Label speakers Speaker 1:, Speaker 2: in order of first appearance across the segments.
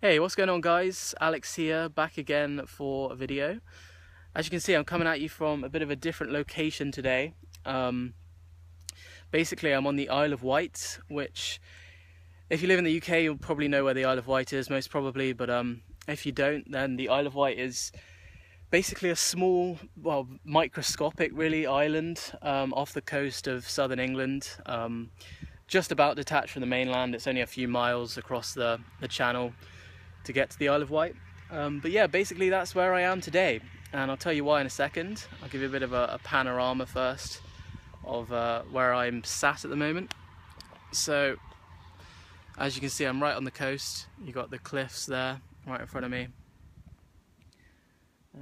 Speaker 1: Hey, what's going on guys? Alex here, back again for a video. As you can see, I'm coming at you from a bit of a different location today. Basically, I'm on the Isle of Wight, which, if you live in the UK, you'll probably know where the Isle of Wight is, most probably, but if you don't, then the Isle of Wight is basically a small, well, microscopic really, island off the coast of southern England. Just about detached from the mainland. It's only a few miles across the channel to get to the Isle of Wight. But yeah, basically that's where I am today, and I'll tell you why in a second. I'll give you a bit of a panorama first of where I'm sat at the moment. So as you can see, I'm right on the coast. You've got the cliffs there right in front of me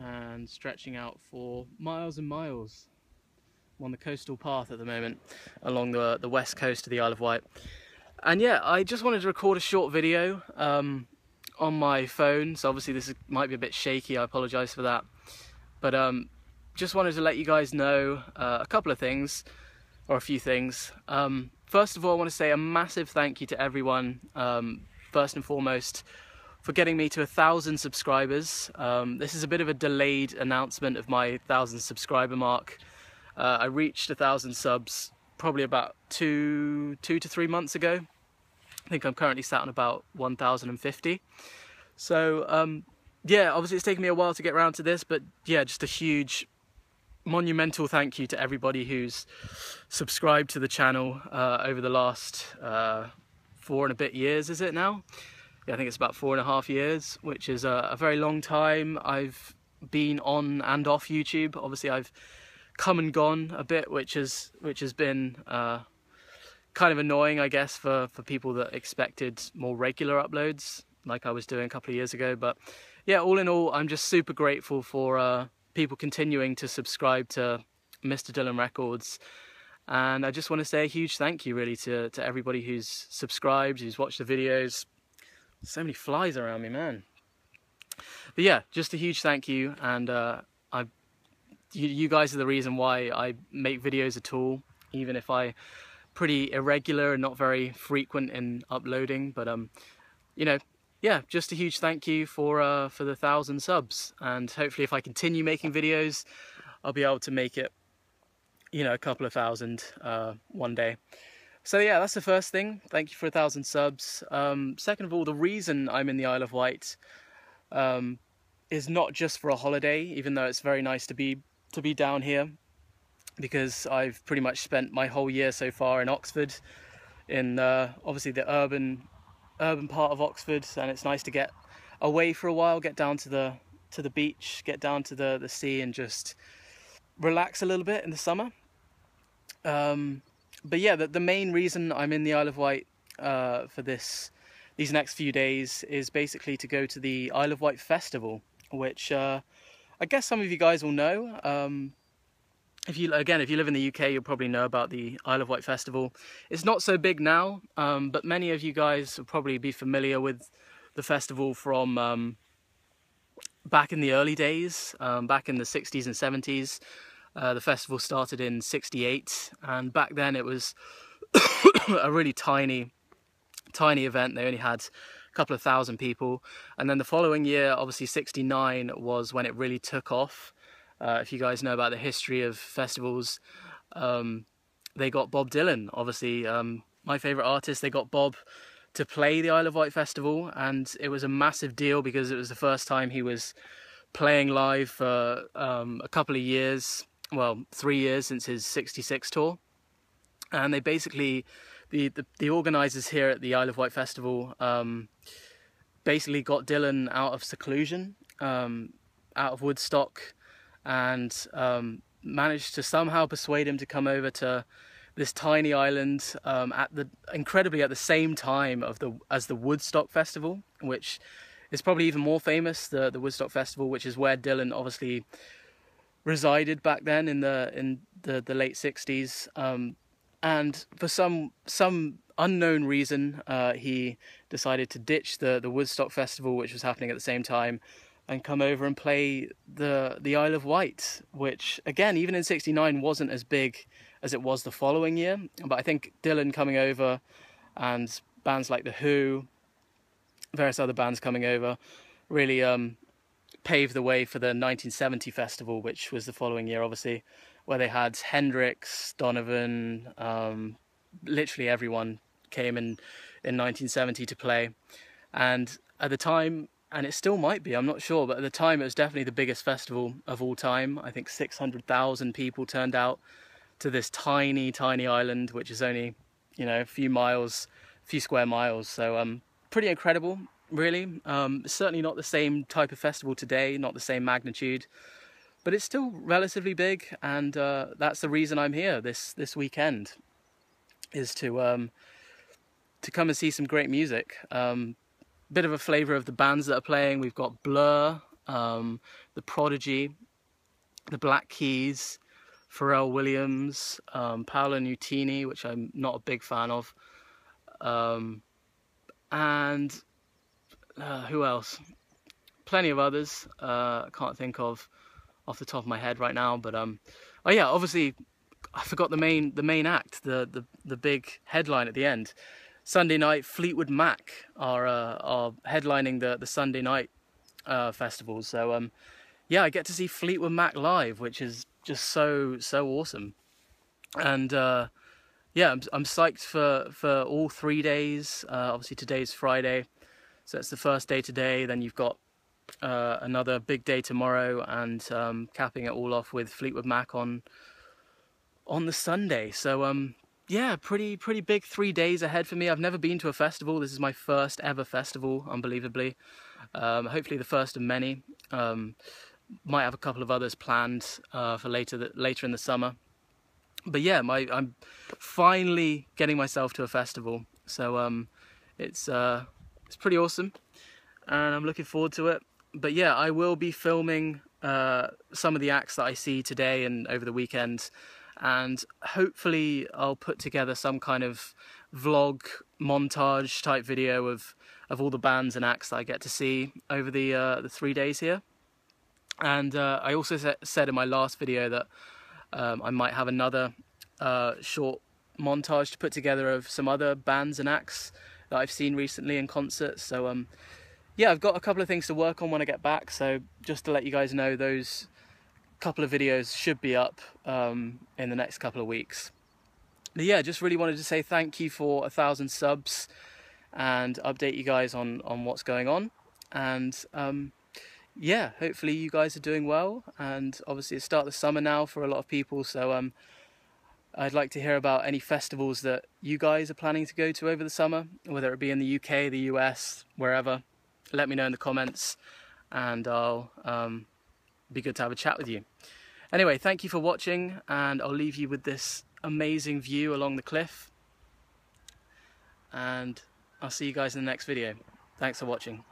Speaker 1: and stretching out for miles and miles. I'm on the coastal path at the moment along the west coast of the Isle of Wight. And yeah, I just wanted to record a short video on my phone, so obviously this might be a bit shaky, I apologise for that, but just wanted to let you guys know a couple of things, or a few things. First of all, I want to say a massive thank you to everyone, first and foremost, for getting me to 1,000 subscribers. This is a bit of a delayed announcement of my 1,000 subscriber mark. I reached 1,000 subs probably about two to 3 months ago. I think I'm currently sat on about 1,050. So yeah, obviously it's taken me a while to get around to this, but yeah, just a huge monumental thank you to everybody who's subscribed to the channel over the last 4 and a bit years, is it now? Yeah, I think it's about 4.5 years, which is a very long time. I've been on and off YouTube. Obviously I've come and gone a bit, which has been kind of annoying, I guess, for people that expected more regular uploads like I was doing a couple of years ago. But yeah, all in all, I'm just super grateful for people continuing to subscribe to Mr. Dylan Records, and I just want to say a huge thank you really to everybody who's subscribed, who's watched the videos. So many flies around me, man. But yeah, just a huge thank you, and you guys are the reason why I make videos at all, even if I pretty irregular and not very frequent in uploading. But you know, yeah, just a huge thank you for the 1,000 subs, and hopefully if I continue making videos, I'll be able to make it, you know, a couple of thousand one day. So yeah, that's the first thing. Thank you for 1,000 subs. Second of all, the reason I'm in the Isle of Wight is not just for a holiday, even though it's very nice to be down here, because I've pretty much spent my whole year so far in Oxford, in obviously the urban part of Oxford, and it's nice to get away for a while, get down to the beach, get down to the sea, and just relax a little bit in the summer. But yeah, the main reason I'm in the Isle of Wight for these next few days is basically to go to the Isle of Wight Festival, which I guess some of you guys will know. If you live in the UK, you'll probably know about the Isle of Wight Festival. It's not so big now, but many of you guys will probably be familiar with the festival from back in the early days, back in the 60s and 70s. The festival started in '68, and back then it was a really tiny event. They only had a couple of thousand people, and then the following year, obviously '69, was when it really took off. If you guys know about the history of festivals, they got Bob Dylan, obviously my favourite artist. They got Bob to play the Isle of Wight Festival, and it was a massive deal because it was the first time he was playing live for a couple of years, well, 3 years since his '66 tour. And they basically, the organisers here at the Isle of Wight Festival basically got Dylan out of seclusion, out of Woodstock, and managed to somehow persuade him to come over to this tiny island incredibly at the same time as the Woodstock Festival, which is probably even more famous, the Woodstock Festival, which is where Dylan obviously resided back then in the late '60s. And for some unknown reason, he decided to ditch the Woodstock Festival, which was happening at the same time, and come over and play the Isle of Wight, which again, even in '69, wasn't as big as it was the following year. But I think Dylan coming over, and bands like The Who, various other bands coming over, really paved the way for the 1970 festival, which was the following year, obviously, where they had Hendrix, Donovan, literally everyone came in 1970 to play. And at the time, and it still might be, I'm not sure, but at the time it was definitely the biggest festival of all time. I think 600,000 people turned out to this tiny island, which is only, you know, a few square miles. So pretty incredible, really. Certainly not the same type of festival today, not the same magnitude, but it's still relatively big. And that's the reason I'm here this weekend, is to come and see some great music. Bit of a flavour of the bands that are playing. We've got Blur, The Prodigy, The Black Keys, Pharrell Williams, Paolo Nutini, which I'm not a big fan of, and who else? Plenty of others. I can't think of off the top of my head right now, but oh yeah, obviously I forgot the main act, the big headline at the end. Sunday night, Fleetwood Mac are headlining the Sunday night festival. So yeah, I get to see Fleetwood Mac live, which is just so awesome. And yeah, I'm psyched for all 3 days. Obviously today's Friday, so that's the first day today. Then you've got another big day tomorrow, and capping it all off with Fleetwood Mac on the Sunday. So yeah, pretty big 3 days ahead for me. I've never been to a festival. This is my first ever festival, unbelievably. Hopefully the first of many. Might have a couple of others planned for later in the summer. But yeah, I'm finally getting myself to a festival. So it's pretty awesome, and I'm looking forward to it. But yeah, I will be filming some of the acts that I see today and over the weekend. And hopefully I'll put together some kind of vlog montage type video of all the bands and acts that I get to see over the 3 days here. And I also said in my last video that I might have another short montage to put together of some other bands and acts that I've seen recently in concerts. So yeah, I've got a couple of things to work on when I get back. So just to let you guys know, those couple of videos should be up in the next couple of weeks. But yeah, just really wanted to say thank you for 1,000 subs and update you guys on what's going on. And yeah, hopefully you guys are doing well. And obviously it's start of the summer now for a lot of people, so I'd like to hear about any festivals that you guys are planning to go to over the summer, whether it be in the UK, the US, wherever. Let me know in the comments, and I'll be good to have a chat with you. Anyway, thank you for watching, and I'll leave you with this amazing view along the cliff, and I'll see you guys in the next video. Thanks for watching.